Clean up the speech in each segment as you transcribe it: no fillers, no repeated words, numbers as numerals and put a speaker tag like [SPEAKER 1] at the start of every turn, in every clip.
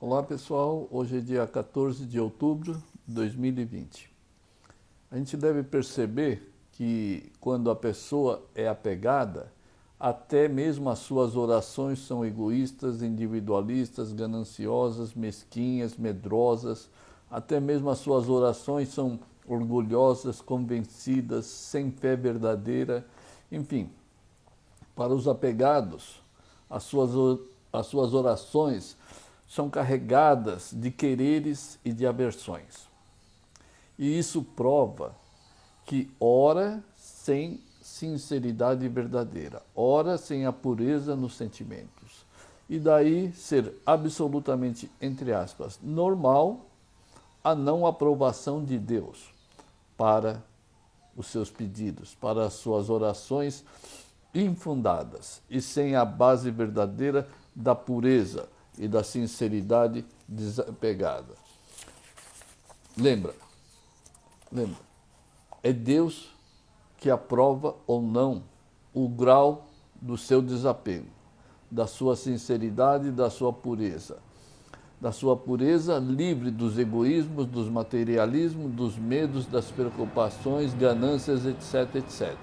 [SPEAKER 1] Olá pessoal, hoje é dia 14 de outubro de 2020. A gente deve perceber que quando a pessoa é apegada, até mesmo as suas orações são egoístas, individualistas, gananciosas, mesquinhas, medrosas, até mesmo as suas orações são orgulhosas, convencidas, sem fé verdadeira, enfim. Para os apegados, as suas orações são carregadas de quereres e de aversões. E isso prova que ora sem sinceridade verdadeira, ora sem a pureza nos sentimentos. E daí ser absolutamente, entre aspas, normal a não aprovação de Deus para os seus pedidos, para as suas orações infundadas e sem a base verdadeira da pureza e da sinceridade desapegada. Lembra, é Deus que aprova ou não o grau do seu desapego, da sua sinceridade e da sua pureza. Da sua pureza livre dos egoísmos, dos materialismos, dos medos, das preocupações, ganâncias, etc, etc.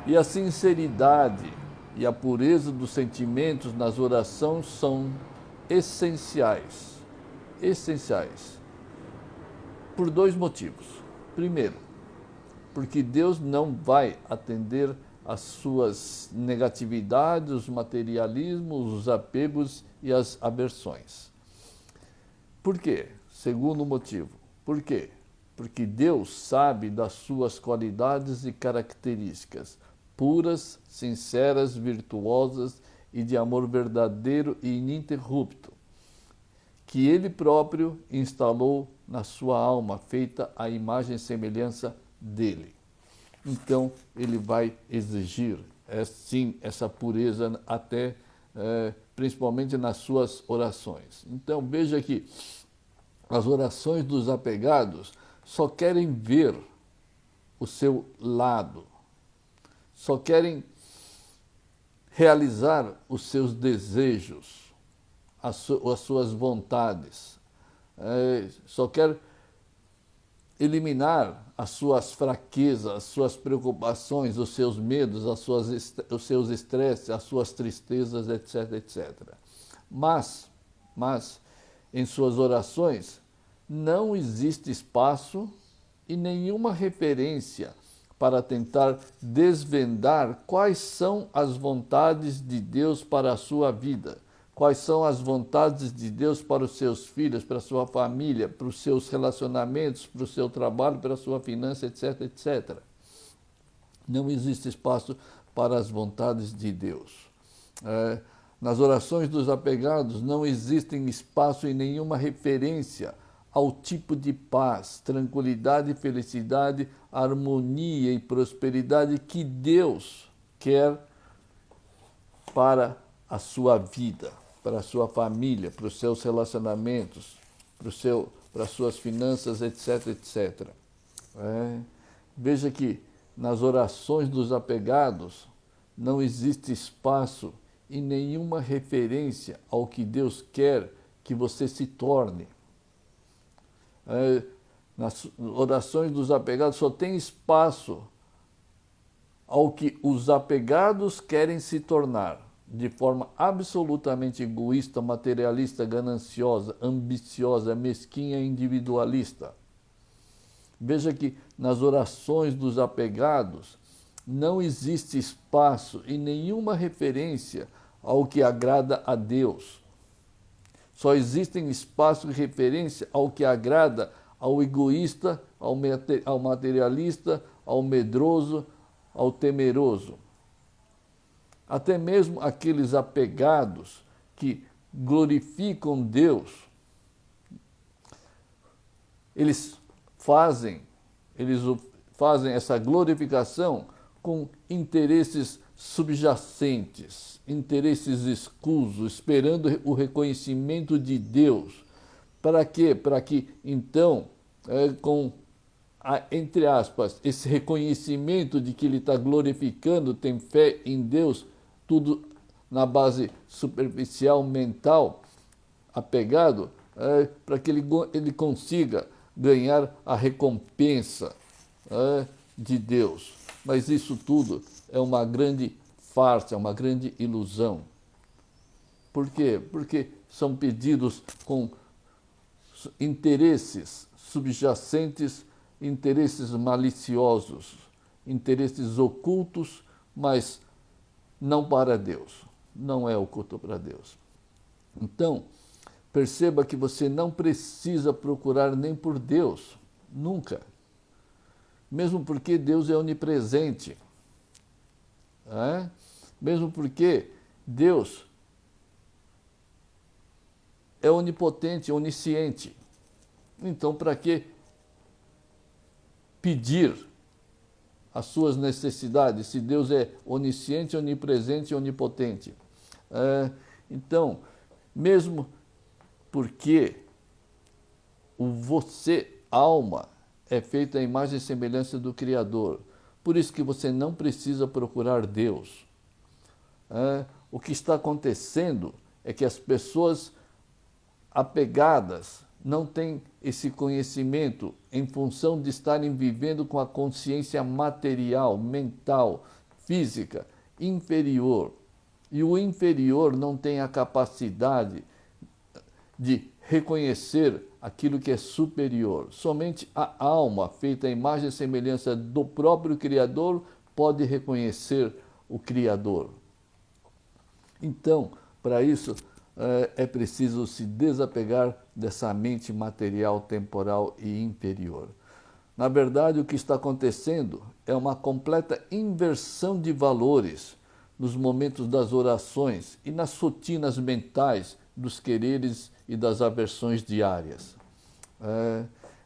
[SPEAKER 1] E a sinceridade e a pureza dos sentimentos nas orações são essenciais. Essenciais. Por dois motivos. Primeiro, porque Deus não vai atender às suas negatividades, os materialismos, os apegos e as aversões. Por quê? Segundo motivo. Por quê? Porque Deus sabe das suas qualidades e características puras, sinceras, virtuosas e de amor verdadeiro e ininterrupto, que Ele próprio instalou na sua alma, feita à imagem e semelhança dele. Então, Ele vai exigir, sim, essa pureza até, principalmente nas suas orações. Então, veja que as orações dos apegados só querem ver o seu lado, só querem realizar os seus desejos, as suas vontades, só quer eliminar as suas fraquezas, as suas preocupações, os seus medos, os seus estresses, as suas tristezas, etc, etc. Mas, em suas orações, não existe espaço e nenhuma referência para tentar desvendar quais são as vontades de Deus para a sua vida, quais são as vontades de Deus para os seus filhos, para a sua família, para os seus relacionamentos, para o seu trabalho, para a sua finança, etc, etc. Não existe espaço para as vontades de Deus. Nas orações dos apegados não existem espaço e nenhuma referência ao tipo de paz, tranquilidade, felicidade, harmonia e prosperidade que Deus quer para a sua vida, para a sua família, para os seus relacionamentos, para as suas finanças, etc, etc. Veja que nas orações dos apegados não existe espaço e nenhuma referência ao que Deus quer que você se torne. Nas orações dos apegados só tem espaço ao que os apegados querem se tornar, de forma absolutamente egoísta, materialista, gananciosa, ambiciosa, mesquinha e individualista. Veja que nas orações dos apegados não existe espaço e nenhuma referência ao que agrada a Deus. Só existem espaço e referência ao que agrada ao egoísta, ao materialista, ao medroso, ao temeroso. Até mesmo aqueles apegados que glorificam Deus, eles fazem essa glorificação com interesses subjacentes, interesses escusos, esperando o reconhecimento de Deus. Para quê? Para que, então, entre aspas, esse reconhecimento de que ele está glorificando, tem fé em Deus, tudo na base superficial, mental, apegado para que ele consiga ganhar a recompensa de Deus. Mas isso tudo é uma grande farsa, é uma grande ilusão. Por quê? Porque são pedidos com interesses subjacentes, interesses maliciosos, interesses ocultos, mas não para Deus. Não é oculto para Deus. Então, perceba que você não precisa procurar nem por Deus, nunca. Mesmo porque Deus é onipresente. Mesmo porque Deus é onipotente, onisciente. Então, para que pedir as suas necessidades, se Deus é onisciente, onipresente e onipotente? Então, mesmo porque você, alma, é feita à imagem e semelhança do Criador. Por isso que você não precisa procurar Deus. O que está acontecendo é que as pessoas apegadas não têm esse conhecimento em função de estarem vivendo com a consciência material, mental, física, inferior. E o inferior não tem a capacidade de reconhecer aquilo que é superior. Somente a alma, feita à imagem e semelhança do próprio Criador, pode reconhecer o Criador. Então, para isso, é preciso se desapegar dessa mente material, temporal e inferior. Na verdade, o que está acontecendo é uma completa inversão de valores nos momentos das orações e nas rotinas mentais dos quereres e das aversões diárias.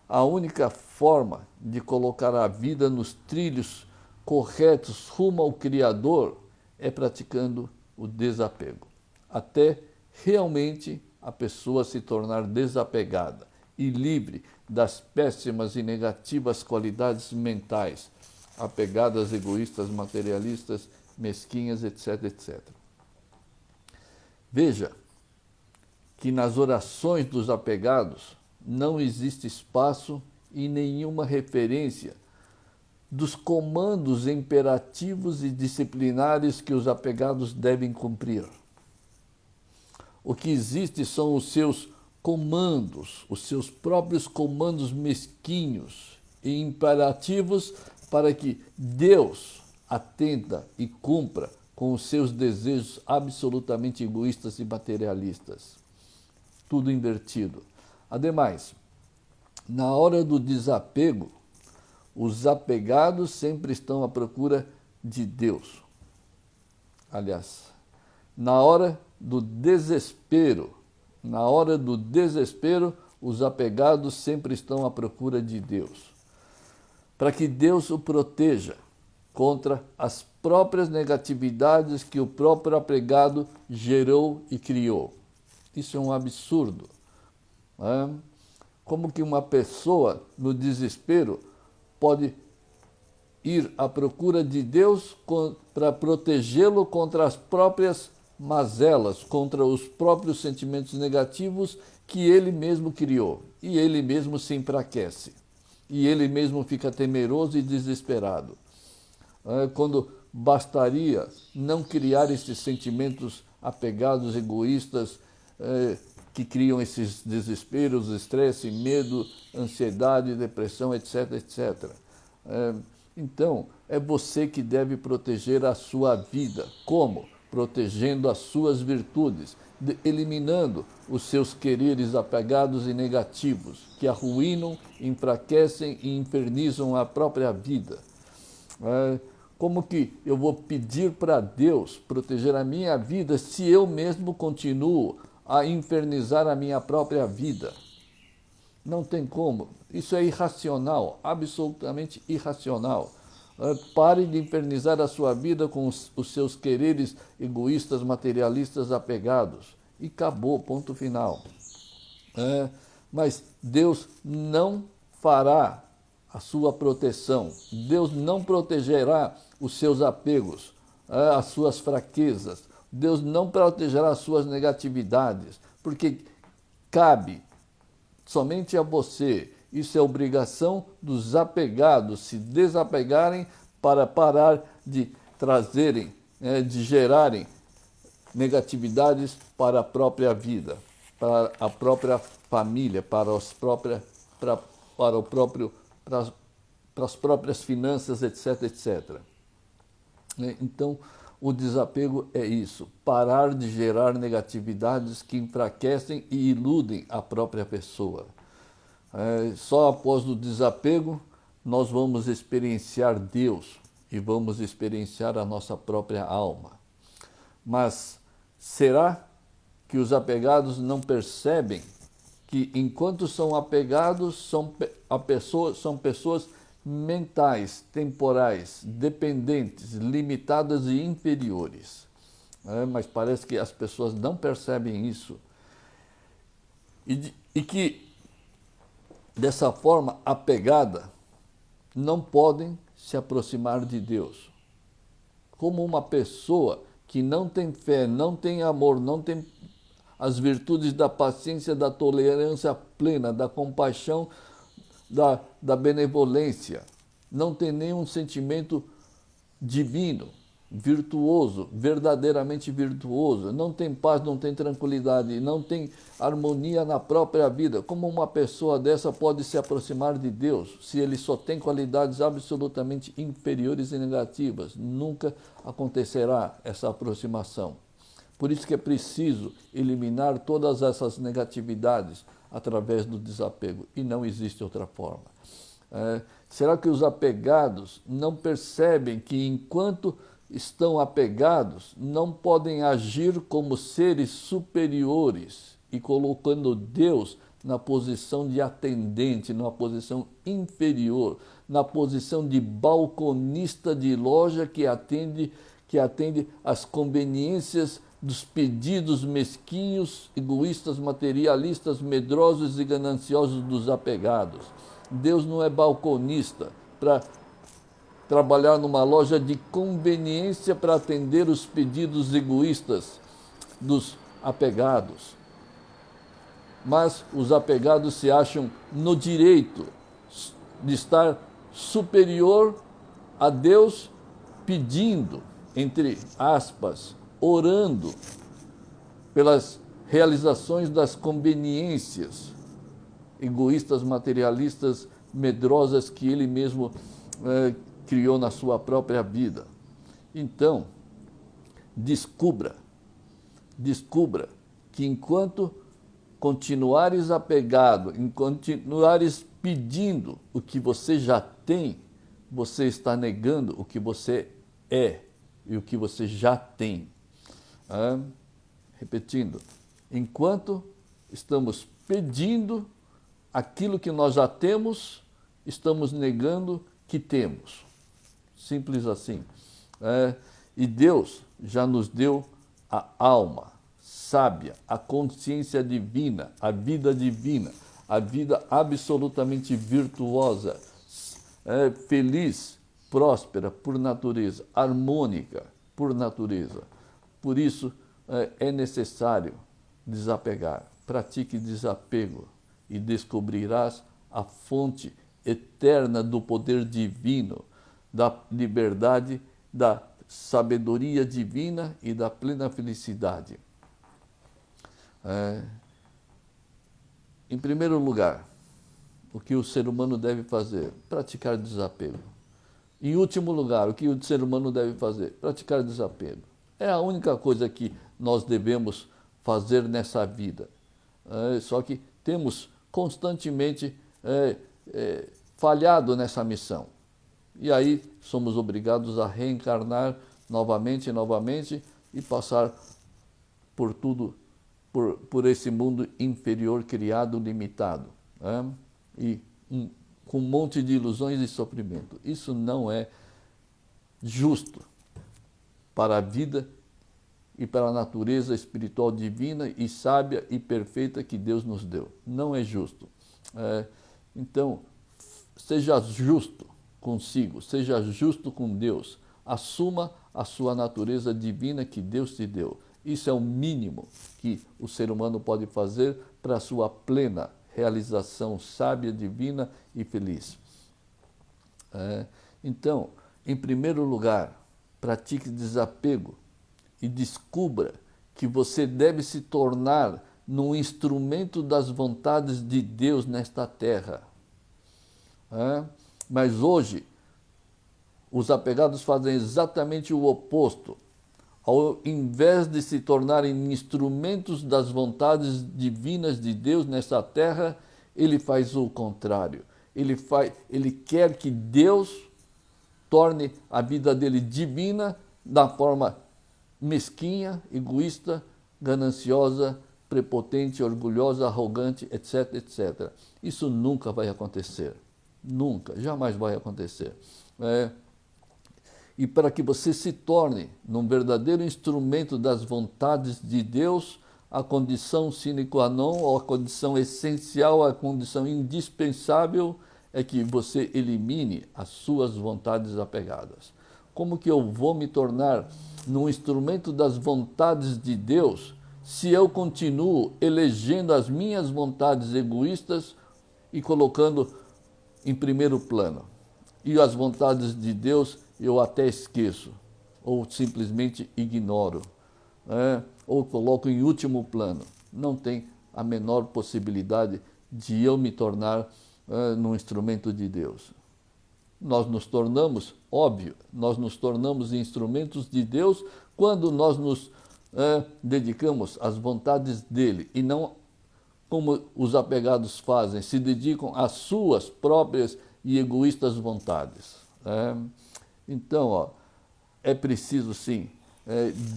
[SPEAKER 1] A única forma de colocar a vida nos trilhos corretos rumo ao Criador é praticando o desapego, até realmente a pessoa se tornar desapegada e livre das péssimas e negativas qualidades mentais, apegadas, egoístas, materialistas, mesquinhas, etc, etc. Veja que nas orações dos apegados não existe espaço e nenhuma referência dos comandos imperativos e disciplinares que os apegados devem cumprir. O que existe são os seus comandos, os seus próprios comandos mesquinhos e imperativos para que Deus atenda e cumpra com os seus desejos absolutamente egoístas e materialistas. Tudo invertido. Ademais, na hora do desapego, os apegados sempre estão à procura de Deus. Aliás, na hora do desespero, os apegados sempre estão à procura de Deus, para que Deus o proteja contra as próprias negatividades que o próprio apegado gerou e criou. Isso é um absurdo. Como que uma pessoa, no desespero, pode ir à procura de Deus para protegê-lo contra as próprias mazelas, contra os próprios sentimentos negativos que ele mesmo criou. E ele mesmo se enfraquece. E ele mesmo fica temeroso e desesperado. Quando bastaria não criar esses sentimentos apegados, egoístas, que criam esses desesperos, estresse, medo, ansiedade, depressão, etc, etc. Então, é você que deve proteger a sua vida. Como? Protegendo as suas virtudes, eliminando os seus quereres apegados e negativos, que arruinam, enfraquecem e infernizam a própria vida. Como que eu vou pedir para Deus proteger a minha vida se eu mesmo continuo a infernizar a minha própria vida? Não tem como. Isso é irracional, absolutamente irracional. Pare de infernizar a sua vida com os seus quereres egoístas, materialistas, apegados. E acabou, ponto final. Mas Deus não fará a sua proteção. Deus não protegerá os seus apegos, as suas fraquezas. Deus não protegerá as suas negatividades, porque cabe somente a você. Isso é obrigação dos apegados se desapegarem para parar de trazerem, de gerarem negatividades para a própria vida, para a própria família, para as próprias finanças, etc, etc. Então, o desapego é isso, parar de gerar negatividades que enfraquecem e iludem a própria pessoa. Só após o desapego nós vamos experienciar Deus e vamos experienciar a nossa própria alma. Mas será que os apegados não percebem que enquanto são apegados são pessoas mentais, temporais, dependentes, limitadas e inferiores? Mas parece que as pessoas não percebem isso. E que dessa forma apegada não podem se aproximar de Deus. Como uma pessoa que não tem fé, não tem amor, não tem as virtudes da paciência, da tolerância plena, da compaixão, da benevolência, não tem nenhum sentimento divino, virtuoso, verdadeiramente virtuoso, não tem paz, não tem tranquilidade, não tem harmonia na própria vida. Como uma pessoa dessa pode se aproximar de Deus se ele só tem qualidades absolutamente inferiores e negativas? Nunca acontecerá essa aproximação. Por isso que é preciso eliminar todas essas negatividades através do desapego, e não existe outra forma. Será que os apegados não percebem que enquanto estão apegados, não podem agir como seres superiores e colocando Deus na posição de atendente, numa posição inferior, na posição de balconista de loja que atende às conveniências dos pedidos mesquinhos, egoístas, materialistas, medrosos e gananciosos dos apegados. Deus não é balconista para trabalhar numa loja de conveniência para atender os pedidos egoístas dos apegados. Mas os apegados se acham no direito de estar superior a Deus, pedindo, entre aspas, orando pelas realizações das conveniências egoístas, materialistas, medrosas que ele mesmo criou na sua própria vida. Então, descubra que enquanto continuares apegado, enquanto continuares pedindo o que você já tem, você está negando o que você é e o que você já tem. Repetindo, enquanto estamos pedindo aquilo que nós já temos, estamos negando que temos. Simples assim. E Deus já nos deu a alma sábia, a consciência divina, a vida absolutamente virtuosa, feliz, próspera por natureza, harmônica por natureza. Por isso é necessário desapegar. Pratique desapego e descobrirás a fonte eterna do poder divino, da liberdade, da sabedoria divina e da plena felicidade. Em primeiro lugar, o que o ser humano deve fazer? Praticar desapego. Em último lugar, o que o ser humano deve fazer? Praticar desapego. É a única coisa que nós devemos fazer nessa vida. Só que temos constantemente falhado nessa missão. E aí somos obrigados a reencarnar novamente e novamente e passar por tudo, por esse mundo inferior criado, limitado, e com um monte de ilusões e sofrimento. Isso não é justo para a vida e para a natureza espiritual divina e sábia e perfeita que Deus nos deu. Não é justo. Então, seja justo consigo, seja justo com Deus. Assuma a sua natureza divina que Deus te deu Isso é o mínimo que o ser humano pode fazer para a sua plena realização sábia, divina e feliz. Então, em primeiro lugar, pratique desapego e descubra que você deve se tornar num instrumento das vontades de Deus nesta terra. Mas hoje, os apegados fazem exatamente o oposto. Ao invés de se tornarem instrumentos das vontades divinas de Deus nessa terra, ele faz o contrário. Ele quer que Deus torne a vida dele divina da forma mesquinha, egoísta, gananciosa, prepotente, orgulhosa, arrogante, etc, etc. Isso nunca vai acontecer. Nunca, jamais vai acontecer. E para que você se torne num verdadeiro instrumento das vontades de Deus, a condição sine qua non, ou a condição essencial, a condição indispensável, é que você elimine as suas vontades apegadas. Como que eu vou me tornar num instrumento das vontades de Deus se eu continuo elegendo as minhas vontades egoístas e colocando em primeiro plano? E as vontades de Deus eu até esqueço, ou simplesmente ignoro, ou coloco em último plano. Não tem a menor possibilidade de eu me tornar num instrumento de Deus. Nós nos tornamos, óbvio, nós nos tornamos instrumentos de Deus quando nós nos dedicamos às vontades dele e não como os apegados fazem, se dedicam às suas próprias e egoístas vontades. Então, é preciso sim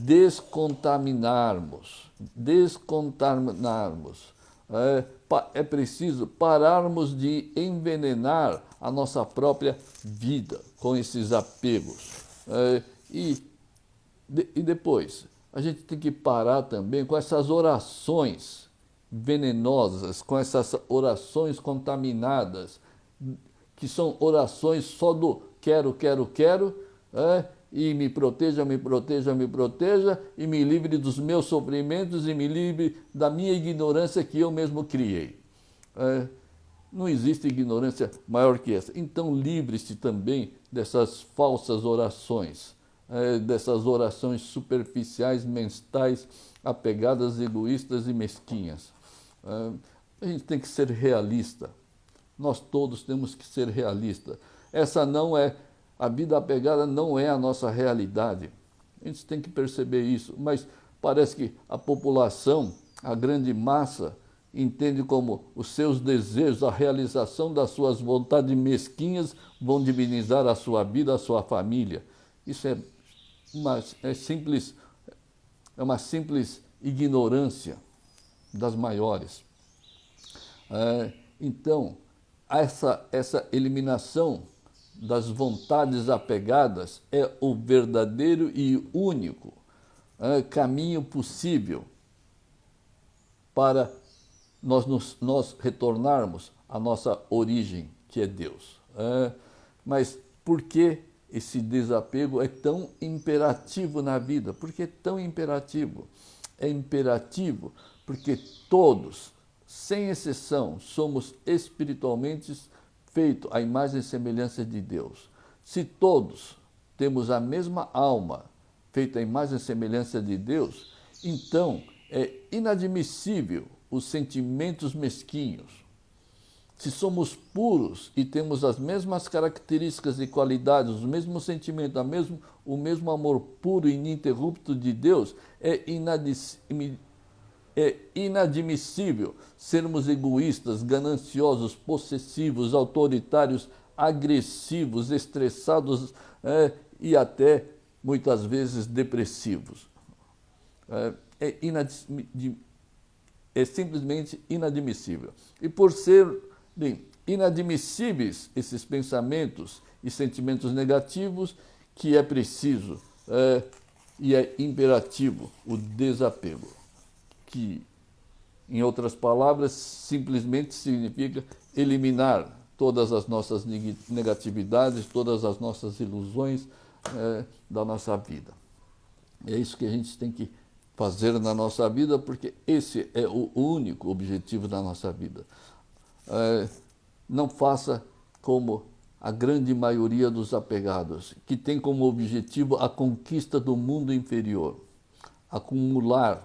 [SPEAKER 1] descontaminarmos. É preciso pararmos de envenenar a nossa própria vida com esses apegos. E depois, a gente tem que parar também com essas orações venenosas, com essas orações contaminadas, que são orações só do quero, e me proteja, e me livre dos meus sofrimentos e me livre da minha ignorância que eu mesmo criei. Não existe ignorância maior que essa. Então livre-se também dessas falsas orações, dessas orações superficiais, mentais, apegadas, egoístas e mesquinhas. A gente tem que ser realista. Nós todos temos que ser realistas. A vida apegada não é a nossa realidade. A gente tem que perceber isso. Mas parece que a população, a grande massa, entende como os seus desejos, a realização das suas vontades mesquinhas vão divinizar a sua vida, a sua família. Isso é uma simples ignorância das maiores. Então, essa eliminação das vontades apegadas é o verdadeiro e único caminho possível para nós retornarmos à nossa origem, que é Deus. Mas por que esse desapego é tão imperativo na vida? Por que é tão imperativo? É imperativo porque todos, sem exceção, somos espiritualmente feitos à imagem e semelhança de Deus. Se todos temos a mesma alma feita à imagem e semelhança de Deus, então é inadmissível os sentimentos mesquinhos. Se somos puros e temos as mesmas características e qualidades, os mesmos sentimentos, o mesmo amor puro e ininterrupto de Deus, é inadmissível sermos egoístas, gananciosos, possessivos, autoritários, agressivos, estressados e até, muitas vezes, depressivos. É simplesmente inadmissível. E por serem inadmissíveis esses pensamentos e sentimentos negativos, que é preciso e é imperativo o desapego, que, em outras palavras, simplesmente significa eliminar todas as nossas negatividades, todas as nossas ilusões da nossa vida. É isso que a gente tem que fazer na nossa vida, porque esse é o único objetivo da nossa vida. Não faça como a grande maioria dos apegados, que tem como objetivo a conquista do mundo inferior, acumular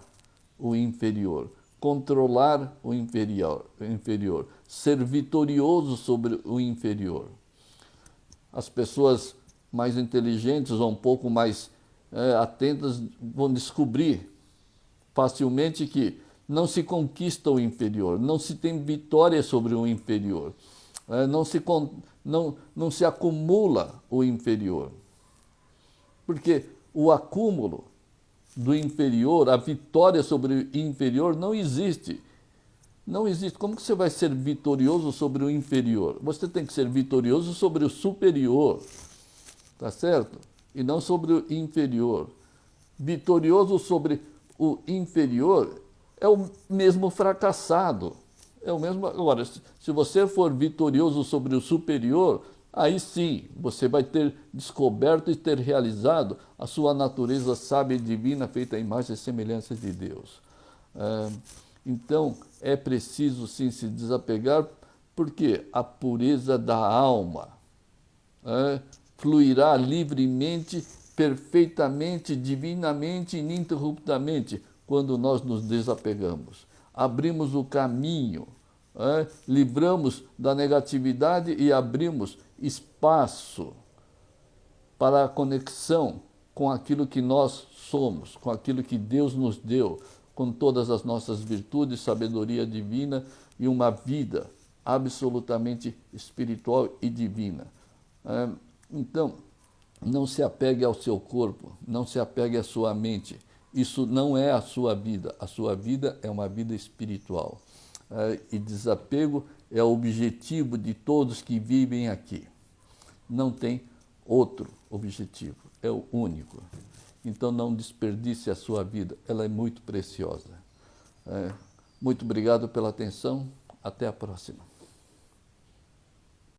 [SPEAKER 1] o inferior, controlar o inferior, ser vitorioso sobre o inferior. As pessoas mais inteligentes ou um pouco mais atentas vão descobrir facilmente que não se conquista o inferior, não se tem vitória sobre o inferior, não se acumula o inferior. Porque o acúmulo do inferior, a vitória sobre o inferior não existe. Não existe. Como que você vai ser vitorioso sobre o inferior? Você tem que ser vitorioso sobre o superior, tá certo? E não sobre o inferior. Vitorioso sobre o inferior é o mesmo fracassado. É o mesmo. Agora, se você for vitorioso sobre o superior, aí sim você vai ter descoberto e ter realizado a sua natureza sábia e divina, feita à imagem e semelhança de Deus. Então, é preciso sim se desapegar, porque a pureza da alma fluirá livremente, perfeitamente, divinamente, ininterruptamente, quando nós nos desapegamos. Abrimos o caminho, livramos da negatividade e abrimos espaço para a conexão com aquilo que nós somos, com aquilo que Deus nos deu, com todas as nossas virtudes, sabedoria divina e uma vida absolutamente espiritual e divina. Então, não se apegue ao seu corpo, não se apegue à sua mente. Isso não é a sua vida é uma vida espiritual. E desapego é o objetivo de todos que vivem aqui. Não tem outro objetivo, é o único. Então não desperdice a sua vida, ela é muito preciosa. Muito obrigado pela atenção, até a próxima.